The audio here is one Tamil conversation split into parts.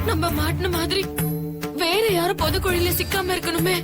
நம்ம மாட்டின மாதிரி வேற யாரும் பொதுக்குழியில சிக்காம இருக்கணுமே.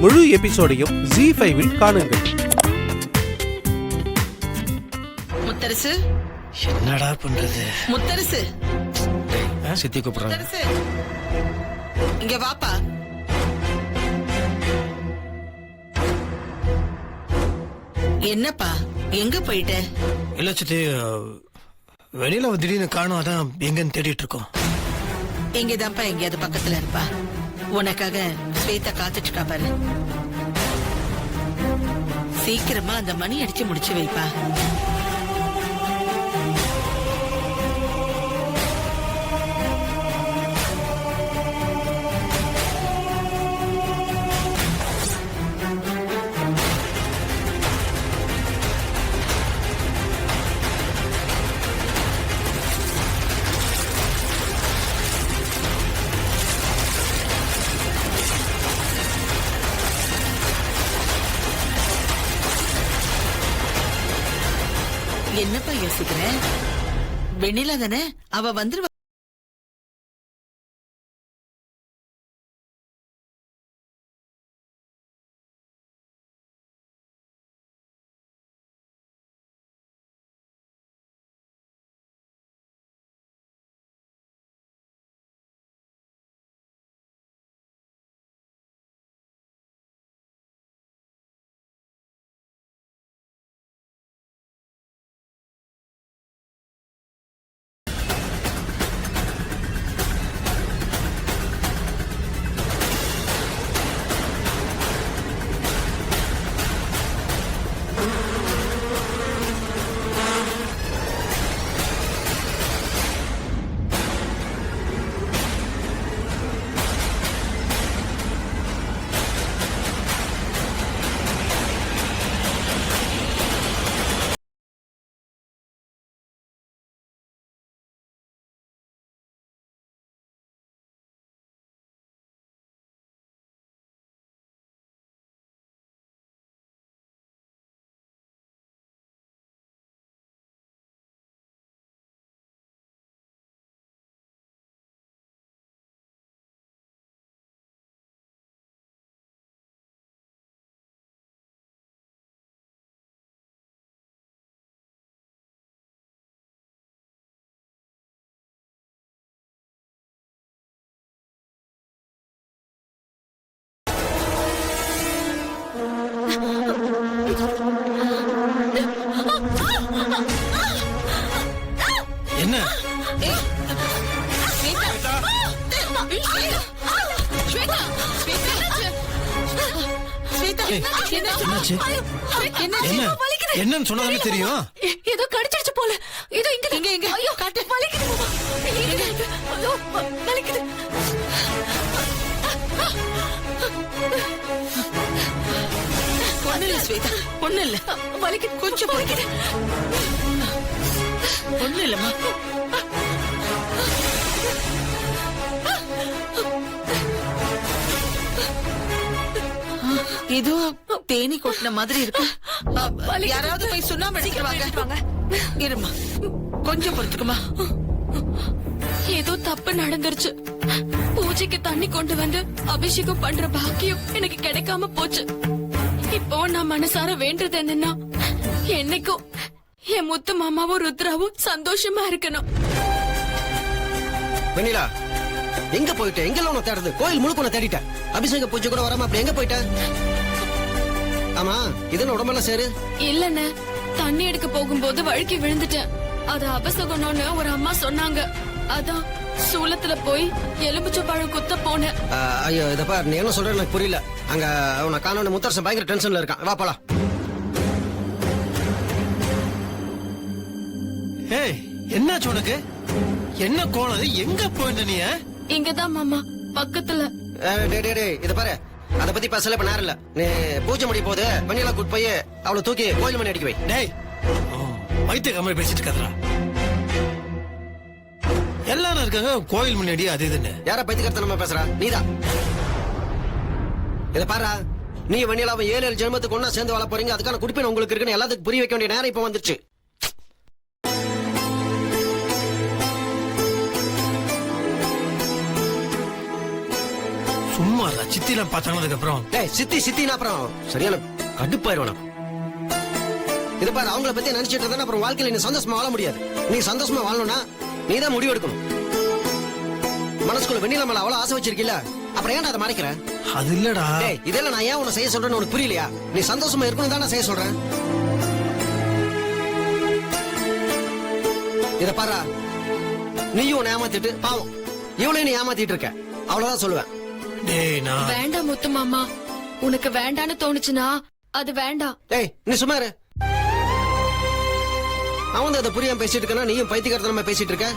முழு எபிசோடையும் Zee5 காணுங்கள். முத்தரசு, என்னடா பண்றது? முத்தரசு, சித்தி கூப்பிடுறாங்க. முத்தரசு, இங்க வாப்பா. என்னப்பா, எங்க போயிட்ட? இல்ல சித்தி, வெளியில திடீர்னு காணும், அதான் எங்கன்னு தேடிட்டு இருக்கோம். இங்கதான்ப்பா, எங்கேயாவது பக்கத்துல இருப்பா. உனக்காக ஸ்வேதா காத்துட்டு இருக்கா பாரு. சீக்கிரமா அந்த மணி அடிச்சு முடிச்சு வைப்பா. என்னப்பா யோசிக்கிற? வெண்ணிலா தானே, அவ வந்துருவா. என்ன? என்னன்னு சொன்னாலே தெரியும். ஏதோ கடிச்சிருச்சு போல. ஏதோ இங்க இங்க ஐயோ காட்டு வலிக்குது. ஐயோ வலிக்குது. ஒண்ணு இல்ல ஸ்வேதா, ஒண்ணு இல்ல. வலிக்குது, கொஞ்சம் வலிக்குது. ஒண்ணு இல்லம்மா. ஏதோ தேனி கொட்டின மாதிரி இருக்கு. யாராவது போய் சுண்ணாம்பு எடுத்துட்டு வாங்க. இருமா, கொஞ்சம் பொறுத்துக்குமா. ஏதோ தப்பு நடந்துருச்சு. பூஜைக்கு தண்ணி கொண்டு வந்து அபிஷேகம் பண்ற பாக்கியம் எனக்கு கிடைக்காம போச்சு. இப்போ நான் மனசார வேண்டது என்னன்னா, என்னைக்கும் என் முத்து மாமாவும் ருத்ராவும் சந்தோஷமா இருக்கணும். வெண்ணிலா, எங்க போயிட்ட? எங்கெல்லாம் உன்னை தேடுறது? கோயில் முழுக்க உன்னை தேடிட்டேன். அபிஷேக பூஜை கூட வராம அப்படி எங்க போயிட்ட? ஆமா, இதெல்லாம் உடம்பெல்லாம் சேரு. இல்லன்னு தண்ணி எடுக்க போகும்போது வழுக்கி விழுந்துட்டேன். அது அபசகுணம்னு ஒரு அம்மா சொன்னாங்க. அதான் சூலத்துல போய் எலுமிச்சை பழம் குத்த போனேன். ஐயோ, இதப்பா நீ என்ன சொல்ற எனக்கு புரியல. அங்க உன்னை காணோன்னு முத்தரசன் பயங்கர டென்ஷன்ல இருக்கான். வா போலாம். ஏய், என்னாச்சு உனக்கு? என்ன கோலம்? எங்க போயிட்ட நீ? இங்கதான் மாமா, பக்கத்துல. இத பாரு, அத பத்தி பேசல இப்ப நேரம் இல்ல. நீ பூஜை முடிய போது வெண்ணிலா கூட்டு போய் அவளை தூக்கி கோயில் மணி அடிக்க வை. டேய், வைத்திய கம்பெனி பேசிட்டு இருக்கா? எல்லாரும் இருக்காங்க கோயில் முன்னாடி, அது இதுன்னு. யாரா பைத்தியக்காரத்தனமா பேசுறா? நீதான். இத பாரு, நீ வெண்ணிலாவை 7 ஜென்மத்துக்கு ஒன்னா சேர்ந்து வாழ போறீங்க. அதுக்கான குடிப்பின உங்களுக்கு இருக்குன்னு எல்லாத்துக்கும் புரிய வைக்க வேண்டிய நேரம் இப்ப வந்துருச்சு. சும்மா சித்திலாம் பார்த்தானதுக்கு அப்புறம் சித்தினா அப்புறம் சரியான கடுப்பாயிருவேன். இத பாரு, அவங்கள பத்தி நினைச்சிட்டு இருந்தா அப்புறம் வாழ்க்கையில நீ சந்தோஷமா வாழ முடியாது. நீ சந்தோஷமா வாழணும்னா நீ தான் முடிவு எடுக்கணும். மனசுக்குள்ள வெண்ணிலா மேல அவ்வளவு ஆசை வச்சிருக்கீல்ல, அப்புறம் ஏன்டா அதை மறைக்கிற? அது இல்லடா. இதெல்லாம் நான் ஏன் உன்னை செய்ய சொல்றேன்னு உனக்கு புரியலையா? நீ சந்தோஷமா இருக்கணும் தான் நான் செய்ய சொல்றேன். இத பாரு, நீயும் உன்னை ஏமாத்திட்டு பாவம் இவளையும் நீ ஏமாத்திட்டு இருக்க. அவ்வளவுதான் சொல்லுவேன். வேண்டாம் முத்து மாமா, உனக்கு வேண்டான்னு தோணுச்சுன்னா அது வேண்டாம். நீ சும்மா இரு. அவன் அதை புரியாம பேசிட்டு இருக்கா, நீயும் பைத்தியக்காரத்தனமா பேசிட்டு இருக்க.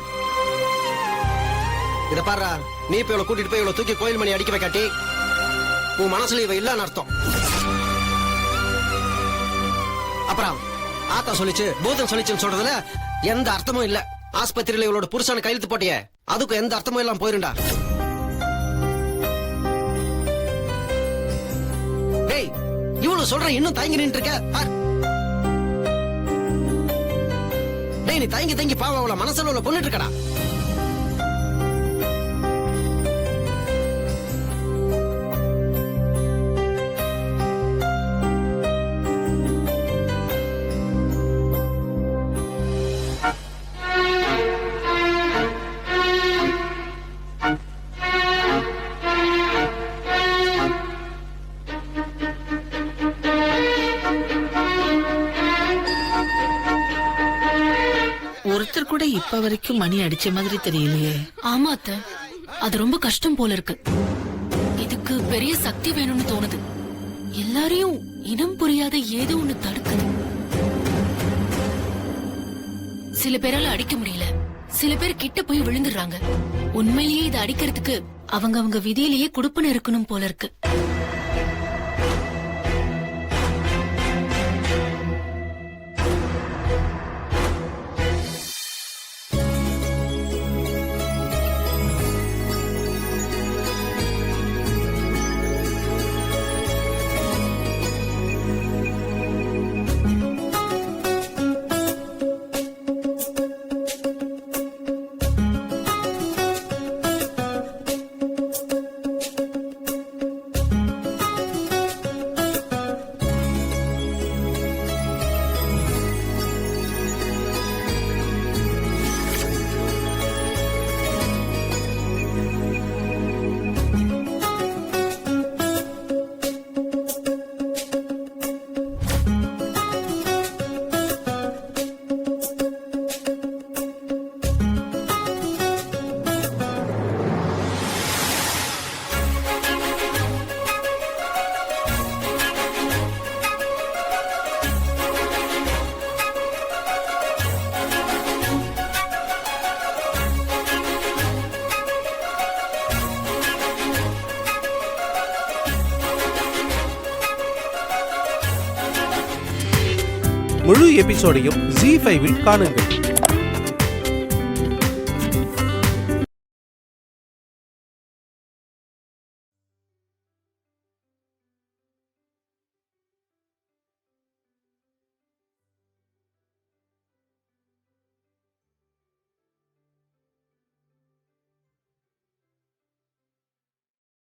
இத பாரு, நீ இப்ப இவ்வளவு கூட்டிட்டு போய் இவ்வளவு தூக்கி கோயில் மணி அடிக்க வைக்காட்டி உன் மனசுல இவ இல்லன்னு அர்த்தம். அப்புறம் ஆத்தா சொல்லிச்சு, பூதம் சொல்லிச்சுன்னு சொல்றதுல எந்த அர்த்தமும் இல்ல. ஆஸ்பத்திரியில இவளோட புருஷனை கையெழுத்து போட்டிய, அதுக்கு எந்த அர்த்தமும் இல்லாம போயிருண்டா. டேய், இவ்வளவு சொல்ற இன்னும் தயங்கி நின்று இருக்க. டேய், நீ தயங்கி தயங்கி பாவம் அவள மனசுல உள்ள கொண்டுட்டு இருக்கடா. ஒருத்தர் கூட இப்ப வரைக்கும் மணி அடிச்ச மாதிரி தெரியலையே. ஆமா அத்தை, அது ரொம்ப கஷ்டம் போல இருக்கு. இதுக்கு பெரிய சக்தி வேணும்னு தோணுது. எல்லாரையும் இனம் புரியாத ஏதோ ஒண்ணு தடுக்குது. சில பேரால அடிக்க முடியல, சில பேர் கிட்ட போய் விழுந்துடுறாங்க. உண்மையிலேயே இதை அடிக்கிறதுக்கு அவங்க விதியிலேயே குடுப்பன இருக்கணும் போல இருக்கு. முழு எபிசோடையும் Zee5 இல் காணுங்கள்.